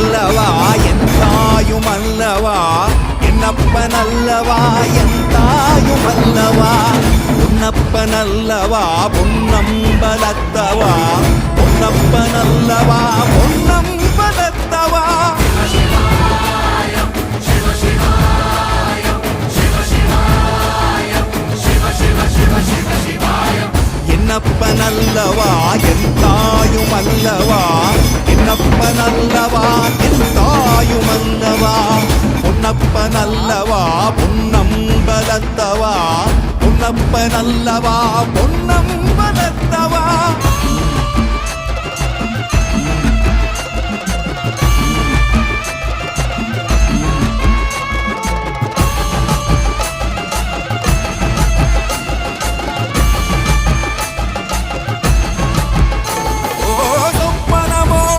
நல்லவா என் தாயும் அல்லவா என்னப்ப நல்லவா என் தாயும் அல்லவா பொன்னப்ப நல்லவா பொன்னம்பலத்தவா பொன்னப்ப நல்லவா பொன்னம்பலத்தவா என்னப்ப நல்லவா என் தாயும் அல்லவா என்னப்ப நல்லவா என் தாயும் அல்லவா பொன்னப்ப நல்லவா பொன்னம்பலத்தவா பொன்னப்ப நல்லவா பொன்னம்பலத்தவா